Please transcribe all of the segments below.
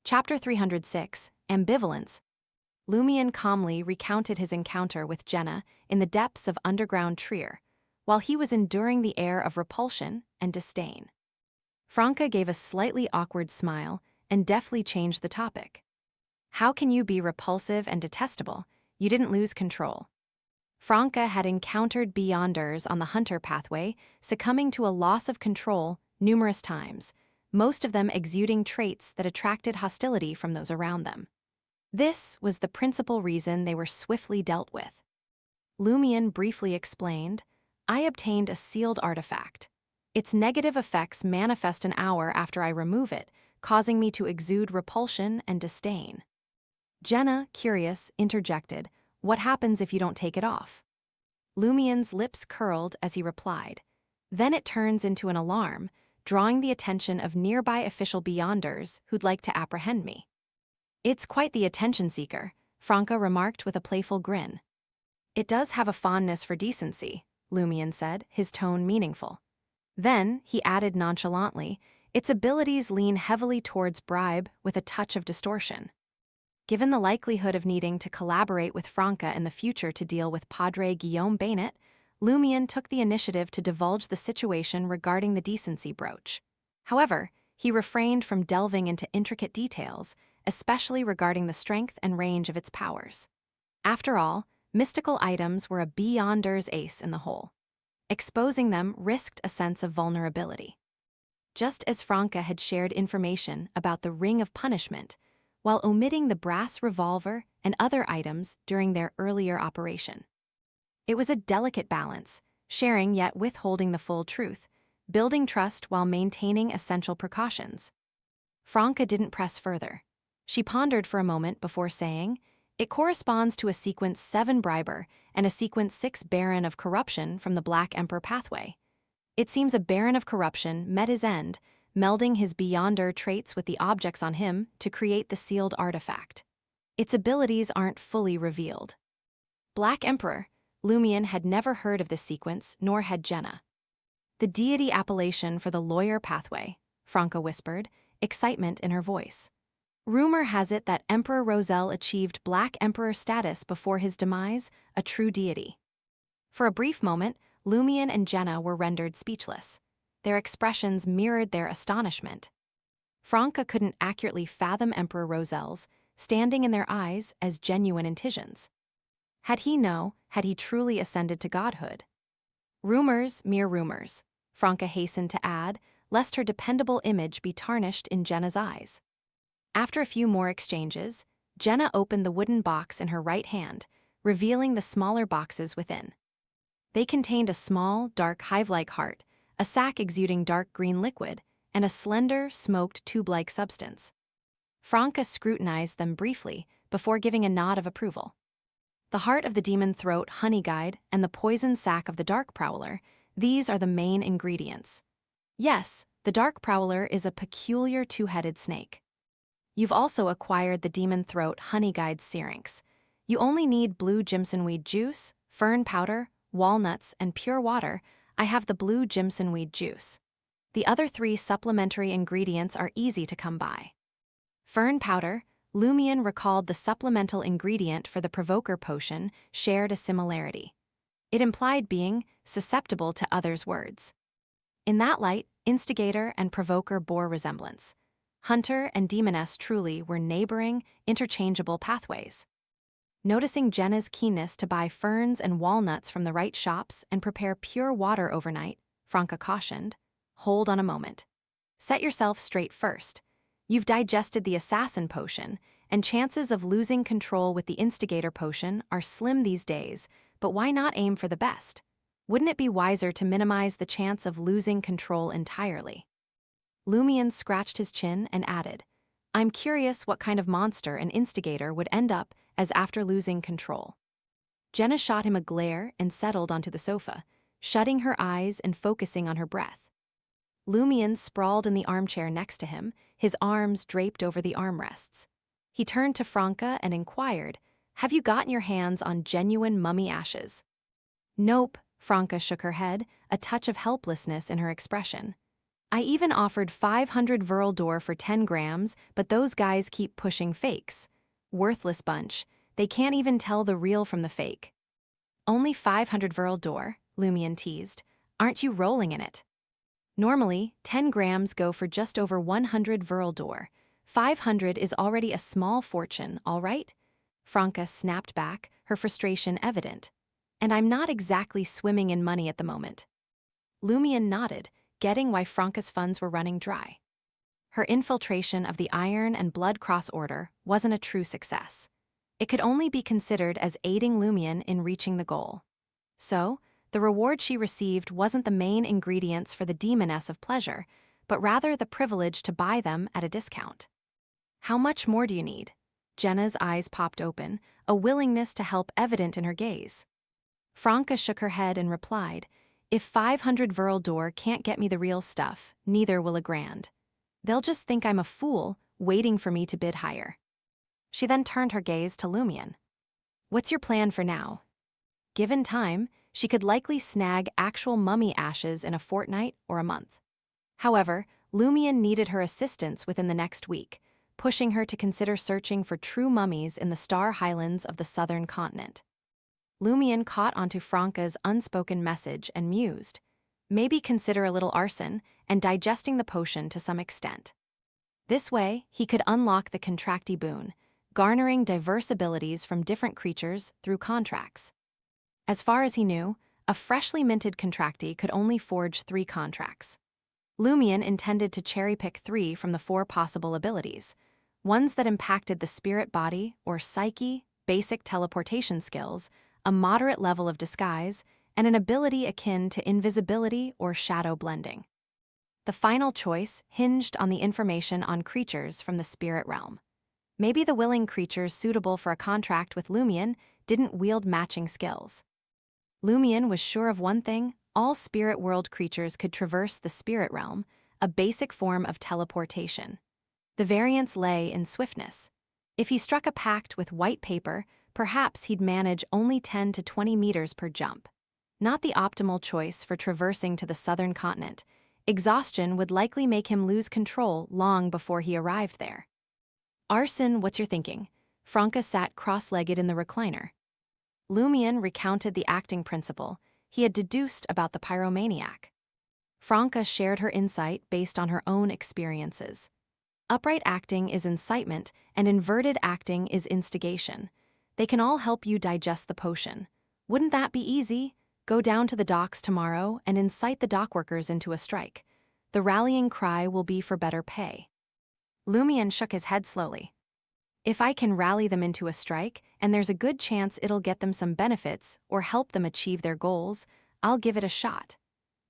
Chapter 306, Ambivalence. Lumion calmly recounted his encounter with Jenna in the depths of underground Trier, while he was enduring the air of repulsion and disdain. Franca gave a slightly awkward smile and deftly changed the topic. How can you be repulsive and detestable? You didn't lose control. Franca had encountered Beyonders on the Hunter pathway, succumbing to a loss of control numerous times, most of them exuding traits that attracted hostility from those around them. This was the principal reason they were swiftly dealt with. Lumion briefly explained, I obtained a sealed artifact. Its negative effects manifest an hour after I remove it, causing me to exude repulsion and disdain. Jenna, curious, interjected, what happens if you don't take it off? Lumion's lips curled as he replied, then it turns into an alarm, drawing the attention of nearby official Beyonders who'd like to apprehend me. It's quite the attention seeker, Franca remarked with a playful grin. It does have a fondness for decency, Lumion said, his tone meaningful. Then, he added nonchalantly, its abilities lean heavily towards bribe with a touch of distortion. Given the likelihood of needing to collaborate with Franca in the future to deal with Padre Guillaume Bainet, Lumion took the initiative to divulge the situation regarding the decency brooch. However, he refrained from delving into intricate details, especially regarding the strength and range of its powers. After all, mystical items were a Beyonder's ace in the hole. Exposing them risked a sense of vulnerability. Just as Franca had shared information about the Ring of Punishment, while omitting the brass revolver and other items during their earlier operation. It was a delicate balance, sharing yet withholding the full truth, building trust while maintaining essential precautions. Franca didn't press further. She pondered for a moment before saying, it corresponds to a sequence 7 Briber and a sequence 6 Baron of Corruption from the Black Emperor pathway. It seems a Baron of Corruption met his end, melding his Beyonder traits with the objects on him to create the sealed artifact. Its abilities aren't fully revealed. Black Emperor, Lumion had never heard of this sequence, nor had Jenna. The deity appellation for the lawyer pathway, Franca whispered, excitement in her voice. Rumor has it that Emperor Roselle achieved Black Emperor status before his demise, a true deity. For a brief moment, Lumion and Jenna were rendered speechless. Their expressions mirrored their astonishment. Franca couldn't accurately fathom Emperor Roselle's, standing in their eyes as genuine intentions. Had he truly ascended to godhood? Rumors, mere rumors, Franca hastened to add, lest her dependable image be tarnished in Jenna's eyes. After a few more exchanges, Jenna opened the wooden box in her right hand, revealing the smaller boxes within. They contained a small, dark hive-like heart, a sac exuding dark green liquid, and a slender, smoked tube-like substance. Franca scrutinized them briefly before giving a nod of approval. The heart of the demon throat honey guide and the poison sac of the dark prowler, these are the main ingredients. Yes, the dark prowler is a peculiar two-headed snake. You've also acquired the demon throat honey guide syrinx. You only need blue jimsonweed juice, fern powder, walnuts, and pure water. I have the blue jimsonweed juice. The other 3 supplementary ingredients are easy to come by. Fern powder, Lumion recalled the supplemental ingredient for the provoker potion shared a similarity. It implied being susceptible to others' words. In that light, instigator and provoker bore resemblance. Hunter and demoness truly were neighboring, interchangeable pathways. Noticing Jenna's keenness to buy ferns and walnuts from the right shops and prepare pure water overnight, Franca cautioned, hold on a moment. Set yourself straight first. You've digested the assassin potion, and chances of losing control with the instigator potion are slim these days, but why not aim for the best? Wouldn't it be wiser to minimize the chance of losing control entirely? Lumion scratched his chin and added, I'm curious what kind of monster an instigator would end up as after losing control. Jenna shot him a glare and settled onto the sofa, shutting her eyes and focusing on her breath. Lumion sprawled in the armchair next to him, his arms draped over the armrests. He turned to Franca and inquired, have you gotten your hands on genuine mummy ashes? Nope, Franca shook her head, a touch of helplessness in her expression. I even offered 500 Viral door for 10 grams, but those guys keep pushing fakes. Worthless bunch. They can't even tell the real from the fake. Only 500 Viral door, Lumian teased. Aren't you rolling in it? Normally, 10 grams go for just over 100 Viral door. 500 is already a small fortune, all right? Franca snapped back, her frustration evident. And I'm not exactly swimming in money at the moment. Lumian nodded, getting why Franca's funds were running dry. Her infiltration of the Iron and Blood Cross Order wasn't a true success. It could only be considered as aiding Lumian in reaching the goal. So, the reward she received wasn't the main ingredients for the demoness of pleasure, but rather the privilege to buy them at a discount. How much more do you need? Jenna's eyes popped open, a willingness to help evident in her gaze. Franca shook her head and replied, if 500 Viral door can't get me the real stuff, neither will a grand. They'll just think I'm a fool, waiting for me to bid higher. She then turned her gaze to Lumian. What's your plan for now? Given time, she could likely snag actual mummy ashes in a fortnight or a month. However, Lumian needed her assistance within the next week, pushing her to consider searching for true mummies in the Star Highlands of the southern continent. Lumian caught onto Franca's unspoken message and mused. Maybe consider a little arson and digesting the potion to some extent. This way, he could unlock the contractee boon, garnering diverse abilities from different creatures through contracts. As far as he knew, a freshly minted contractee could only forge 3 contracts. Lumian intended to cherry-pick 3 from the 4 possible abilities, ones that impacted the spirit body or psyche, basic teleportation skills, a moderate level of disguise, and an ability akin to invisibility or shadow blending. The final choice hinged on the information on creatures from the spirit realm. Maybe the willing creatures suitable for a contract with Lumian didn't wield matching skills. Lumian was sure of one thing: all spirit world creatures could traverse the spirit realm, a basic form of teleportation. The variance lay in swiftness. If he struck a pact with white paper, perhaps he'd manage only 10 to 20 meters per jump. Not the optimal choice for traversing to the southern continent. Exhaustion would likely make him lose control long before he arrived there. Arson, what's your thinking? Franca sat cross-legged in the recliner. Lumian recounted the acting principle he had deduced about the pyromaniac. Franca shared her insight based on her own experiences. Upright acting is incitement, and inverted acting is instigation. They can all help you digest the potion. Wouldn't that be easy? Go down to the docks tomorrow and incite the dockworkers into a strike. The rallying cry will be for better pay. Lumian shook his head slowly. If I can rally them into a strike, and there's a good chance it'll get them some benefits or help them achieve their goals, I'll give it a shot.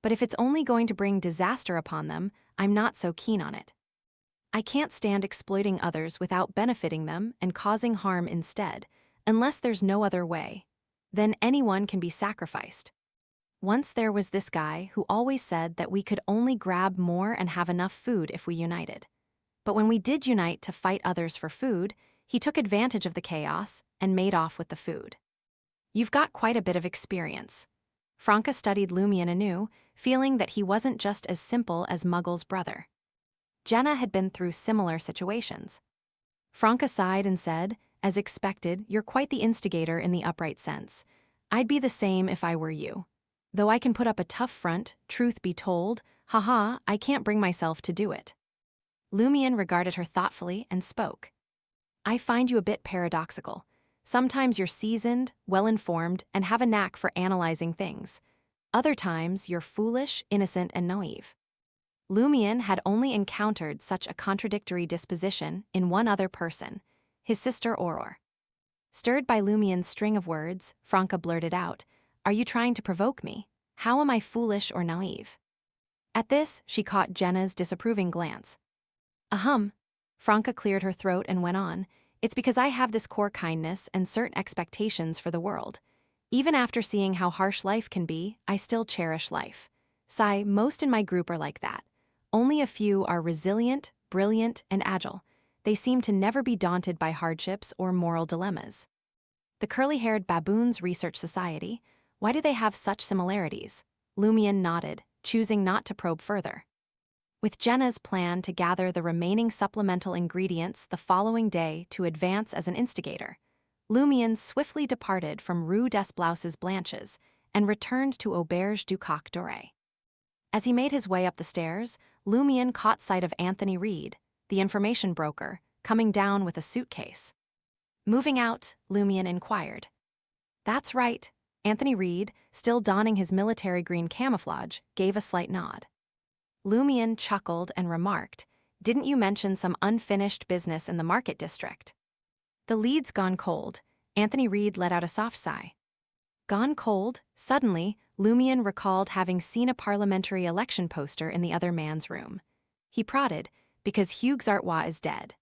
But if it's only going to bring disaster upon them, I'm not so keen on it. I can't stand exploiting others without benefiting them and causing harm instead, unless there's no other way. Then anyone can be sacrificed. Once there was this guy who always said that we could only grab more and have enough food if we united. But when we did unite to fight others for food, he took advantage of the chaos and made off with the food. You've got quite a bit of experience. Franca studied Lumian anew, feeling that he wasn't just as simple as Muggle's brother. Jenna had been through similar situations. Franca sighed and said, as expected, you're quite the instigator in the upright sense. I'd be the same if I were you. Though I can put up a tough front, truth be told, haha, I can't bring myself to do it. Lumian regarded her thoughtfully and spoke. I find you a bit paradoxical. Sometimes you're seasoned, well-informed, and have a knack for analyzing things. Other times you're foolish, innocent, and naive. Lumian had only encountered such a contradictory disposition in one other person, his sister Auror. Stirred by Lumian's string of words, Franca blurted out, Are you trying to provoke me? How am I foolish or naive? At this, she caught Jenna's disapproving glance. Ahem. Franca cleared her throat and went on, It's because I have this core kindness and certain expectations for the world. Even after seeing how harsh life can be, I still cherish life. Sigh, most in my group are like that. Only a few are resilient, brilliant, and agile. They seem to never be daunted by hardships or moral dilemmas. The curly-haired Baboons Research Society, why do they have such similarities? Lumian nodded, choosing not to probe further. With Jenna's plan to gather the remaining supplemental ingredients the following day to advance as an instigator, Lumion swiftly departed from Rue des Blouses Blanches and returned to Auberge du Coq Doré. As he made his way up the stairs, Lumion caught sight of Anthony Reed, the information broker, coming down with a suitcase. Moving out, Lumion inquired. That's right. Anthony Reed, still donning his military green camouflage, gave a slight nod. Lumion chuckled and remarked, "Didn't you mention some unfinished business in the market district?" The lead's gone cold. Anthony Reed let out a soft sigh. Gone cold? Suddenly, Lumion recalled having seen a parliamentary election poster in the other man's room. He prodded, "Because Hugues Artois is dead."